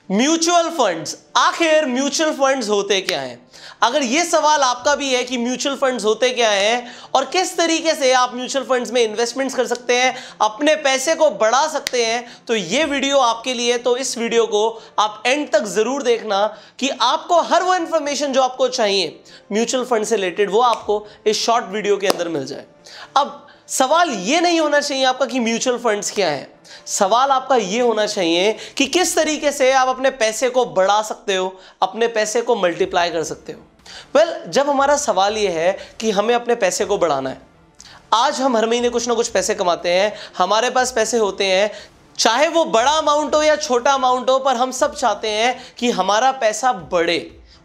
Mutual funds, आखिर mutual funds होते क्या हैं? अगर ये सवाल आपका भी है कि म्यूचुअल फंड्स होते क्या हैं और किस तरीके से आप म्यूचुअल फंड्स में इन्वेस्टमेंट्स कर सकते हैं, अपने पैसे को बढ़ा सकते हैं, तो ये वीडियो आपके लिए। तो इस वीडियो को आप एंड तक जरूर देखना कि आपको हर वो इंफॉर्मेशन जो आपको चाहिए म्यूचुअल फंड से रिलेटेड वो आपको इस शॉर्ट वीडियो के अंदर मिल जाए। अब सवाल ये नहीं होना चाहिए आपका कि म्यूचुअल फंड्स क्या है, सवाल आपका ये होना चाहिए कि किस तरीके से आप अपने पैसे को बढ़ा सकते हो, अपने पैसे को मल्टीप्लाई कर सकते हो। जब हमारा सवाल ये है कि हमें अपने पैसे को बढ़ाना है, आज हम हर महीने कुछ ना कुछ पैसे कमाते हैं, हमारे पास पैसे होते हैं, चाहे वो बड़ा अमाउंट हो या छोटा अमाउंट हो, पर हम सब चाहते हैं कि हमारा पैसा बढ़े,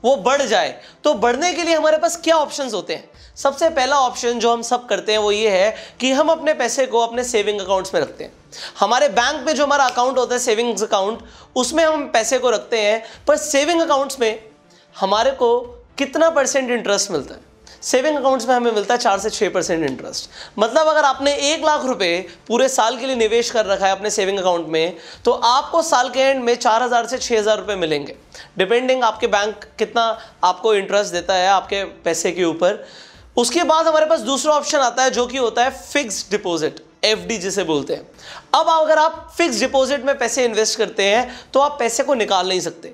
वो बढ़ जाए। तो बढ़ने के लिए हमारे पास क्या ऑप्शंस होते हैं? सबसे पहला ऑप्शन जो हम सब करते हैं वो ये है कि हम अपने पैसे को अपने सेविंग अकाउंट्स में रखते हैं। हमारे बैंक में जो हमारा अकाउंट होता है सेविंग्स अकाउंट, उसमें हम पैसे को रखते हैं, पर सेविंग अकाउंट्स में हमारे को कितना परसेंट इंटरेस्ट मिलता है? सेविंग अकाउंट्स में हमें मिलता है 4 से 6% इंटरेस्ट। मतलब अगर आपने 1 लाख रुपए पूरे साल के लिए निवेश कर रखा है अपने सेविंग अकाउंट में, तो आपको साल के एंड में 4,000 से 6,000 रुपए मिलेंगे, डिपेंडिंग आपके बैंक कितना आपको इंटरेस्ट देता है आपके पैसे के ऊपर। उसके बाद हमारे पास दूसरा ऑप्शन आता है जो कि होता है फिक्स्ड डिपॉजिट, एफडी जिसे बोलते हैं। अब अगर आप फिक्स्ड डिपॉजिट में पैसे इन्वेस्ट करते हैं तो आप पैसे को निकाल नहीं सकते।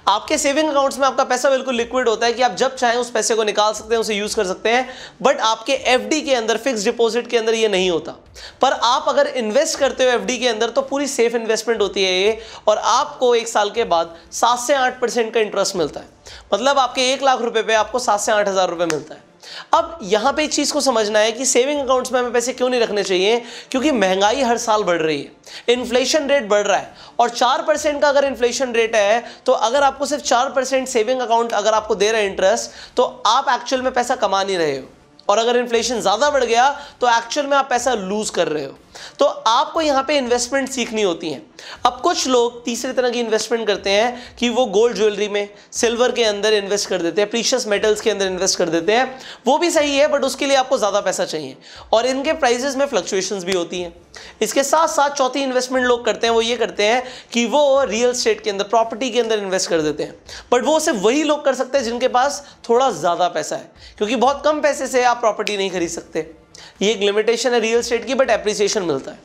आपके सेविंग अकाउंट्स में आपका पैसा बिल्कुल लिक्विड होता है कि आप जब चाहें उस पैसे को निकाल सकते हैं, उसे यूज कर सकते हैं। बट आपके एफडी के अंदर, फिक्स्ड डिपॉजिट के अंदर ये नहीं होता। पर आप अगर इन्वेस्ट करते हो एफडी के अंदर तो पूरी सेफ इन्वेस्टमेंट होती है ये, और आपको 1 साल के बाद 7 से 8% का इंटरेस्ट मिलता है। मतलब आपके 1 लाख रुपए पे आपको 7 से 8,000 रुपए मिलता है। अब यहां पे एक चीज को समझना है कि सेविंग अकाउंट्स में हमें पैसे क्यों नहीं रखने चाहिए, क्योंकि महंगाई हर साल बढ़ रही है, इन्फ्लेशन रेट बढ़ रहा है, और 4% का अगर इन्फ्लेशन रेट है तो अगर आपको सिर्फ 4% सेविंग अकाउंट अगर आपको दे रहा है इंटरेस्ट, तो आप एक्चुअल में पैसा कमा नहीं रहे हो। और अगर इन्फ्लेशन ज्यादा बढ़ गया तो एक्चुअल में आप पैसा लूज कर रहे हो। तो आपको यहां पे इन्वेस्टमेंट सीखनी होती है। अब कुछ लोग तीसरी तरह की इन्वेस्टमेंट करते हैं कि वो गोल्ड ज्वेलरी में, सिल्वर के अंदर इन्वेस्ट कर देते हैं, प्रीशियस मेटल्स के अंदर इन्वेस्ट कर देते हैं। वो भी सही है, बट उसके लिए आपको ज्यादा पैसा चाहिए और इनके प्राइसेस में फ्लक्चुएशंस भी होती हैं। इसके साथ साथ चौथी इन्वेस्टमेंट लोग करते हैं वो ये करते हैं कि वो रियल एस्टेट के अंदर, प्रॉपर्टी के अंदर इन्वेस्ट कर देते हैं। बट वो सिर्फ वही लोग कर सकते हैं जिनके पास थोड़ा ज्यादा पैसा है, क्योंकि बहुत कम पैसे से आप प्रॉपर्टी नहीं खरीद सकते। ये एक लिमिटेशन है रियल एस्टेट की, बट एप्रिसिएशन मिलता है।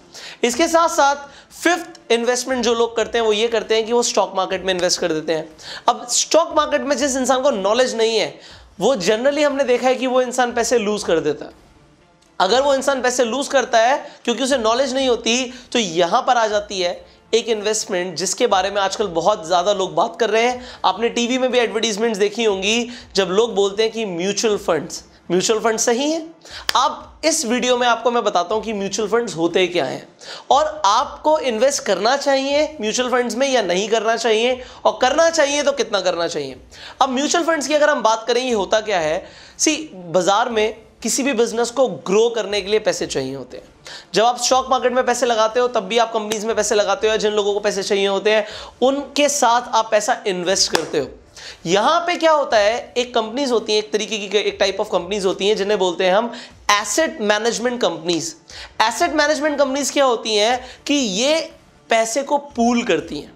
इसके साथ साथ फिफ्थ इन्वेस्टमेंट जो लोग करते हैं वो ये करते हैं कि वो स्टॉक मार्केट में इन्वेस्ट कर देते हैं। अब स्टॉक मार्केट में जिस इंसान को नॉलेज नहीं है, वो जनरली हमने देखा है कि वो इंसान पैसे लूज कर देता है। अगर वो इंसान पैसे लूज करता है क्योंकि उसे नॉलेज नहीं होती, तो यहां पर आ जाती है एक इन्वेस्टमेंट जिसके बारे में आजकल बहुत ज्यादा लोग बात कर रहे हैं। आपने टीवी में भी एडवर्टीजमेंट्स देखी होंगी जब लोग बोलते हैं कि म्यूचुअल फंड्स। म्यूचुअल फंड सही है? अब इस वीडियो में आपको मैं बताता हूं कि म्यूचुअल फंड्स होते क्या हैं और आपको इन्वेस्ट करना चाहिए म्यूचुअल फंड्स में या नहीं करना चाहिए, और करना चाहिए तो कितना करना चाहिए। अब म्यूचुअल फंड्स की अगर हम बात करें, ये होता क्या है? बाजार में किसी भी बिजनेस को ग्रो करने के लिए पैसे चाहिए होते हैं। जब आप स्टॉक मार्केट में पैसे लगाते हो तब भी आप कंपनीज में पैसे लगाते हो, या जिन लोगों को पैसे चाहिए होते हैं उनके साथ आप पैसा इन्वेस्ट करते हो। यहां पे क्या होता है, एक कंपनीज होती हैं, एक तरीके की, एक टाइप ऑफ कंपनीज होती हैं जिन्हें बोलते हैं हम asset management companies. Asset management companies क्या होती हैं कि ये पैसे को पूल करती हैं।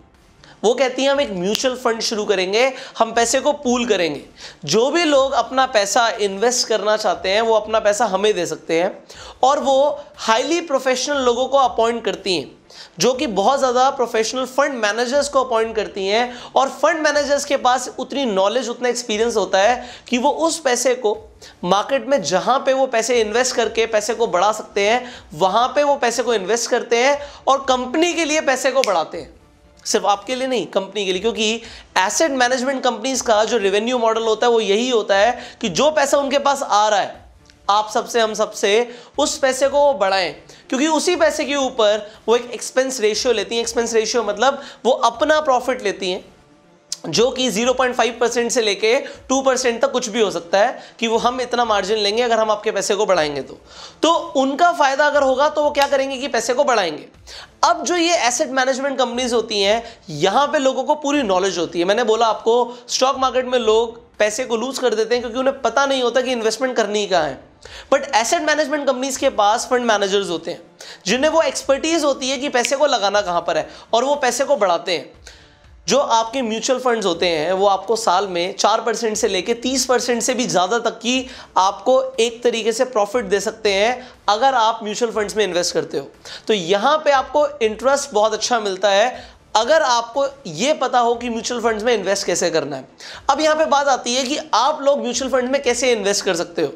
वो कहती हैं हम एक म्यूचुअल फंड शुरू करेंगे, हम पैसे को पूल करेंगे। जो भी लोग अपना पैसा इन्वेस्ट करना चाहते हैं वो अपना पैसा हमें दे सकते हैं, और वो हाईली प्रोफेशनल लोगों को अपॉइंट करती हैं, जो कि बहुत ज़्यादा प्रोफेशनल फंड मैनेजर्स को अपॉइंट करती हैं। और फंड मैनेजर्स के पास उतनी नॉलेज, उतना एक्सपीरियंस होता है कि वो उस पैसे को मार्केट में जहां पे वो पैसे इन्वेस्ट करके पैसे को बढ़ा सकते हैं, वहां पे वो पैसे को इन्वेस्ट करते हैं और कंपनी के लिए पैसे को बढ़ाते हैं। सिर्फ आपके लिए नहीं, कंपनी के लिए, क्योंकि एसेट मैनेजमेंट कंपनीज का जो रेवेन्यू मॉडल होता है वो यही होता है कि जो पैसा उनके पास आ रहा है आप सबसे, हम सबसे, उस पैसे को वो बढ़ाएं, क्योंकि उसी पैसे के ऊपर वो एक एक्सपेंस रेशियो लेती हैं। एक्सपेंस रेशियो मतलब वो अपना प्रॉफिट लेती हैं, जो कि 0.5% से लेके 2% तक कुछ भी हो सकता है, कि वो हम इतना मार्जिन लेंगे अगर हम आपके पैसे को बढ़ाएंगे तो उनका फायदा अगर होगा तो वो क्या करेंगे कि पैसे को बढ़ाएंगे। अब जो ये एसेट मैनेजमेंट कंपनीज होती हैं, यहां पे लोगों को पूरी नॉलेज होती है। मैंने बोला आपको, स्टॉक मार्केट में लोग पैसे को लूज कर देते हैं क्योंकि उन्हें पता नहीं होता कि इन्वेस्टमेंट करनी कहाँ है। बट एसेट मैनेजमेंट कंपनीज के पास फंड मैनेजर्स होते हैं जिन्हें वो एक्सपर्टीज होती है कि पैसे को लगाना कहां पर है, और वो पैसे को बढ़ाते हैं। जो आपके म्यूचुअल फंड्स होते हैं वो आपको साल में 4% से लेके 30% से भी ज़्यादा तक की आपको एक तरीके से प्रॉफिट दे सकते हैं अगर आप म्यूचुअल फंड्स में इन्वेस्ट करते हो। तो यहाँ पे आपको इंटरेस्ट बहुत अच्छा मिलता है अगर आपको ये पता हो कि म्यूचुअल फंड्स में इन्वेस्ट कैसे करना है। अब यहाँ पे बात आती है कि आप लोग म्यूचुअल फंड में कैसे इन्वेस्ट कर सकते हो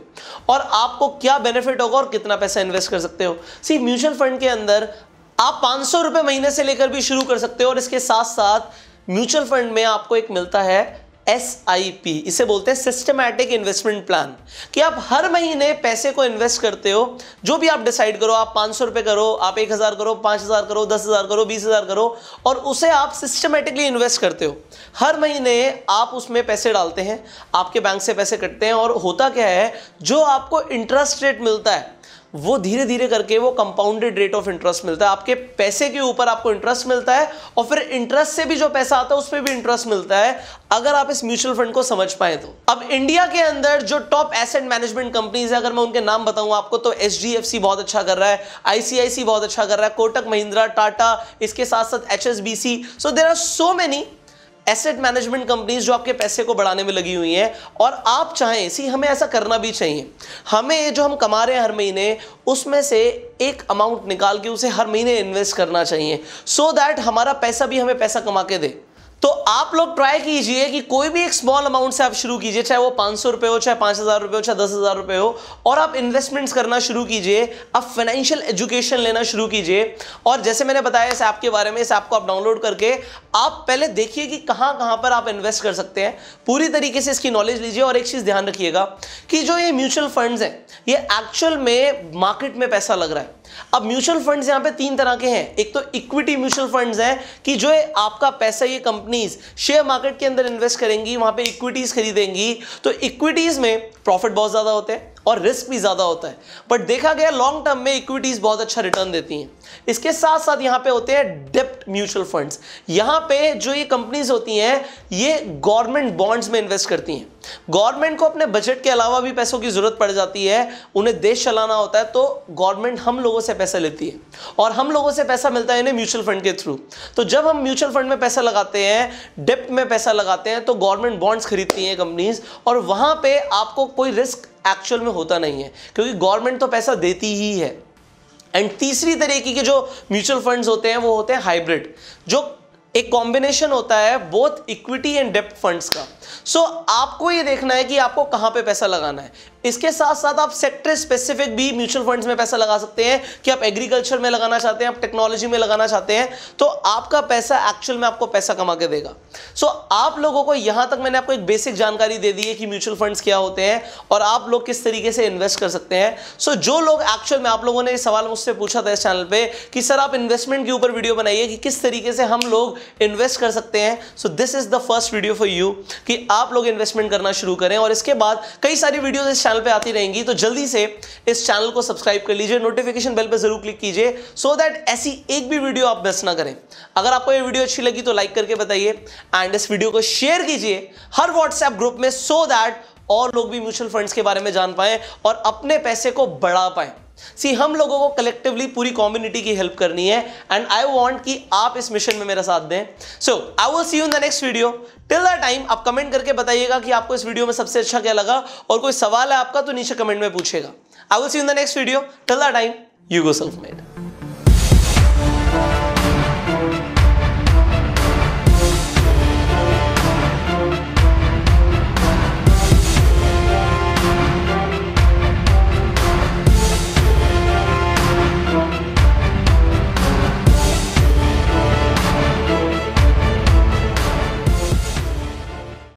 और आपको क्या बेनिफिट होगा और कितना पैसा इन्वेस्ट कर सकते हो। सी, म्यूचुअल फंड के अंदर आप 500 रुपये महीने से लेकर भी शुरू कर सकते हो और इसके साथ साथ म्यूचुअल फंड में आपको एक मिलता है SIP, इसे बोलते हैं सिस्टमैटिक इन्वेस्टमेंट प्लान, कि आप हर महीने पैसे को इन्वेस्ट करते हो। जो भी आप डिसाइड करो, आप 500 रुपये करो, आप 1000 करो, 5000 करो, 10,000 करो, 20,000 करो, और उसे आप सिस्टमैटिकली इन्वेस्ट करते हो। हर महीने आप उसमें पैसे डालते हैं, आपके बैंक से पैसे कटते हैं और होता क्या है, जो आपको इंटरेस्ट रेट मिलता है वो धीरे धीरे करके वो कंपाउंडेड रेट ऑफ इंटरेस्ट मिलता है। आपके पैसे के ऊपर आपको इंटरेस्ट मिलता है और फिर इंटरेस्ट से भी जो पैसा आता है उस पर भी इंटरेस्ट मिलता है, अगर आप इस म्यूचुअल फंड को समझ पाए तो। अब इंडिया के अंदर जो टॉप एसेट मैनेजमेंट कंपनीज है, अगर मैं उनके नाम बताऊं आपको, तो HDFC बहुत अच्छा कर रहा है, ICICI बहुत अच्छा कर रहा है, कोटक महिंद्रा, टाटा, इसके साथ साथ HSBC। So there are so many asset management companies जो आपके पैसे को बढ़ाने में लगी हुई हैं। और आप चाहें, सी, हमें ऐसा करना भी चाहिए, हमें जो हम कमा रहे हैं हर महीने उसमें से एक अमाउंट निकाल के उसे हर महीने इन्वेस्ट करना चाहिए, सो दैट हमारा पैसा भी हमें पैसा कमा के दे। तो आप लोग ट्राई कीजिए कि कोई भी एक स्मॉल अमाउंट से आप शुरू कीजिए, चाहे वो 500 रुपये हो, चाहे 5000 रुपये हो, चाहे 10,000 रुपये हो, और आप इन्वेस्टमेंट्स करना शुरू कीजिए, आप फाइनेंशियल एजुकेशन लेना शुरू कीजिए। और जैसे मैंने बताया इस ऐप के बारे में, इस ऐप को आप डाउनलोड करके आप पहले देखिए कि कहाँ कहाँ पर आप इन्वेस्ट कर सकते हैं, पूरी तरीके से इसकी नॉलेज लीजिए। और एक चीज़ ध्यान रखिएगा कि जो ये म्यूचुअल फंड्स हैं ये एक्चुअल में मार्केट में पैसा लग रहा है। अब म्यूचुअल फंड्स यहाँ पे 3 तरह के हैं। एक तो इक्विटी म्यूचुअल फंड्स हैं कि जो आपका पैसा ये कंपनीज शेयर मार्केट के अंदर इन्वेस्ट करेंगी, वहां पे इक्विटीज खरीदेंगी। तो इक्विटीज में प्रॉफिट बहुत ज्यादा होते हैं और रिस्क भी ज्यादा होता है, बट देखा गया लॉन्ग टर्म में इक्विटीज बहुत अच्छा रिटर्न देती हैं। इसके साथ साथ यहाँ पे होते हैं डेब्ट म्यूचुअल फंड्स। यहाँ पे जो ये कंपनीज होती हैं ये गवर्नमेंट बॉन्ड्स में इन्वेस्ट करती हैं। गवर्नमेंट को अपने बजट के अलावा भी पैसों की जरूरत पड़ जाती है, उन्हें देश चलाना होता है, तो गवर्नमेंट हम लोगों से पैसा लेती है और हम लोगों से पैसा मिलता है इन्हें म्यूचुअल फंड के थ्रू। तो जब हम म्यूचुअल फंड में पैसा लगाते हैं, डेब्ट में पैसा लगाते हैं, तो गवर्नमेंट बॉन्ड्स खरीदती हैं कंपनीज, और वहां पे आपको कोई रिस्क एक्चुअल में होता नहीं है क्योंकि गवर्नमेंट तो पैसा देती ही है। एंड तीसरी तरीके के जो म्यूचुअल फंड्स होते हैं वो होते हैं हाइब्रिड, जो एक कॉम्बिनेशन होता है बोथ इक्विटी एंड डेब्ट फंड्स का। सो आपको ये देखना है कि आपको कहां पे पैसा लगाना है। इसके साथ साथ आप सेक्टर स्पेसिफिक भी म्यूचुअल फंड्स में पैसा लगा सकते हैं कि आप एग्रीकल्चर में लगाना चाहते हैं, आप टेक्नोलॉजी में लगाना चाहते हैं, तो आपका पैसा एक्चुअल में आपको पैसा कमा के देगा। सो आप लोगों को यहां तक मैंने आपको एक बेसिक जानकारी दे दी है कि म्यूचुअल फंड्स क्या होते हैं और आप लोग किस तरीके से इन्वेस्ट कर सकते हैं। सो जो लोग एक्चुअल में, आप लोगों ने सवाल मुझसे पूछा था इस चैनल पे कि सर आप इन्वेस्टमेंट के ऊपर वीडियो बनाइए कि किस तरीके से हम लोग इन्वेस्ट कर सकते हैं, so this is the first video for you कि आप लोग इन्वेस्टमेंट करना शुरू करें। और इसके बाद कई सारी वीडियोस इस चैनल पे आती रहेंगी, तो जल्दी से इस चैनल को सब्सक्राइब कर लीजिए, नोटिफिकेशन बेल पे जरूर क्लिक कीजिए, सो दैट ऐसी एक भी वीडियो आप मिस ना करें। अगर आपको ये वीडियो अच्छी लगी तो लाइक करके बताइए एंड इस वीडियो को शेयर कीजिए हर व्हाट्सएप ग्रुप में, सो दैट और लोग भी म्यूचुअल फंड्स के बारे में जान पाएं और अपने पैसे को बढ़ा पाएं। सी, हम लोगों को कलेक्टिवली पूरी कम्युनिटी की हेल्प करनी है एंड आई वांट कि आप इस मिशन में मेरा साथ दें। So I will see you in the next video. Till the time आप कमेंट करके बताइएगा कि आपको इस वीडियो में सबसे अच्छा क्या लगा, और कोई सवाल है आपका तो नीचे कमेंट में पूछेगा। आई will see you in the next video. Till the time, you go self made.